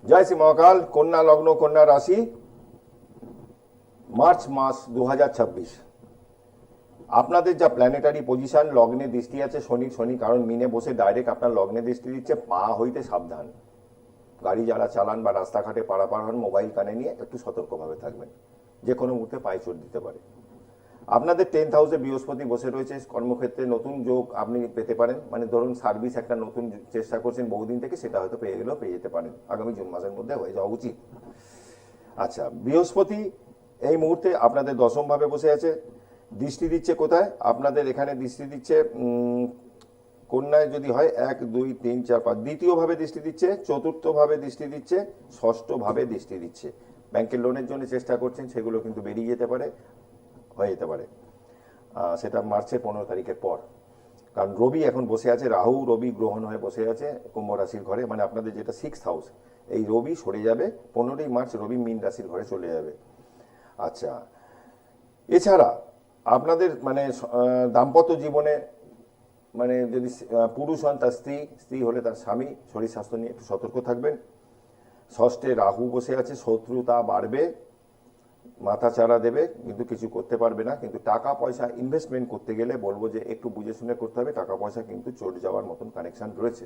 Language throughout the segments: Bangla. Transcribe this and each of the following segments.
জয় শ্রী মহাকাল। কন্যা লগ্ন, কন্যা রাশি, মার্চ মাস 2026। আপনাদের যা প্ল্যানেটারি পজিশন, লগ্নে দৃষ্টি আছে শনি কারণ মিনে বসে ডাইরেক্ট আপনার লগ্নে দৃষ্টি দিচ্ছে। পা হইতে সাবধান, গাড়ি যারা চালান বা রাস্তাঘাটে পারাপার হন মোবাইল কানে নিয়ে একটু সতর্কভাবে থাকবেন, যে কোনো মুহূর্তে পায়ে চোট দিতে পারে। আপনাদের 10th হাউসে বৃহস্পতি বসে রয়েছে, কর্মক্ষেত্রে নতুন যোগ আপনি পেতে পারেন। মানে ধরুন সার্ভিস একটা নতুন চেষ্টা করছেন বহুদিন থেকে, সেটা হয়তো পেয়ে গেলেও পেয়ে যেতে পারেন, আগামী জুন মাসের মধ্যে হয়ে যাওয়া উচিত। আচ্ছা, বৃহস্পতি এই মুহূর্তে আপনাদের দশমভাবে বসে আছে, দৃষ্টি দিচ্ছে কোথায়? আপনাদের এখানে দৃষ্টি দিচ্ছে কন্যায় যদি হয় 1 2 3 4 5, দ্বিতীয়ভাবে দৃষ্টি দিচ্ছে, চতুর্থভাবে দৃষ্টি দিচ্ছে, ষষ্ঠভাবে দৃষ্টি দিচ্ছে। ব্যাংকের লোনের জন্য চেষ্টা করছেন, সেগুলো কিন্তু বেরিয়ে যেতে পারে, হয়ে যেতে পারে। সেটা মার্চের 15 তারিখের পর। কারণ রবি এখন বসে আছে, রাহু রবি গ্রহণ হয়ে বসে আছে কুম্ভ রাশির ঘরে, মানে আপনাদের যেটা 6th হাউস। এই রবি সরে যাবে 15ই মার্চ, রবি মীন রাশির ঘরে চলে যাবে। আচ্ছা, এছাড়া আপনাদের মানে দাম্পত্য জীবনে, মানে যদি পুরুষ হন তার স্ত্রী হলে তার স্বামী, শরীর স্বাস্থ্য নিয়ে একটু সতর্ক থাকবেন। ষষ্ঠে রাহু বসে আছে, শত্রুতা বাড়বে, মাথা চারা দেবে, কিন্তু কিছু করতে পারবে না। কিন্তু টাকা পয়সা ইনভেস্টমেন্ট করতে গেলে বলবো যে একটু বুঝে শুনে করতে হবে, টাকা পয়সা কিন্তু চটে যাওয়ার মতন কানেকশন রয়েছে।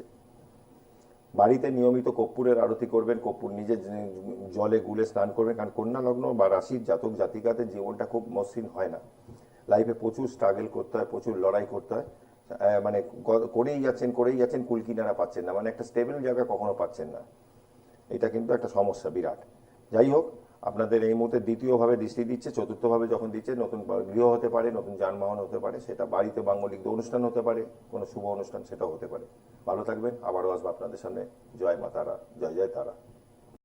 বাড়িতে নিয়মিত কর্পূরের আরতি করবেন, কর্পূর নিজে জলে গুলে স্নান করবেন। কারণ কন্যা লগ্ন বা রাশির জাতক জাতিকাদের জীবনটা খুব মসৃণ হয় না, লাইফে প্রচুর স্ট্রাগল করতে হয়, প্রচুর লড়াই করতে হয়। মানে করেই যাচ্ছেন, কুল কিনারা পাচ্ছেন না, মানে একটা স্টেবল জায়গা কখনো পাচ্ছেন না। এটা কিন্তু একটা সমস্যা বিরাট। যাই হোক, আপনাদের এই মুহূর্তে দ্বিতীয়ভাবে দৃষ্টি দিচ্ছে, চতুর্থভাবে যখন দিচ্ছে, নতুন গৃহ হতে পারে, নতুন যানবাহন হতে পারে, সেটা বাড়িতে মাঙ্গলিক অনুষ্ঠান হতে পারে, কোনো শুভ অনুষ্ঠান সেটাও হতে পারে। ভালো থাকবেন, আবারও আসবো আপনাদের সামনে। জয় মা তারা, জয় জয় তারা।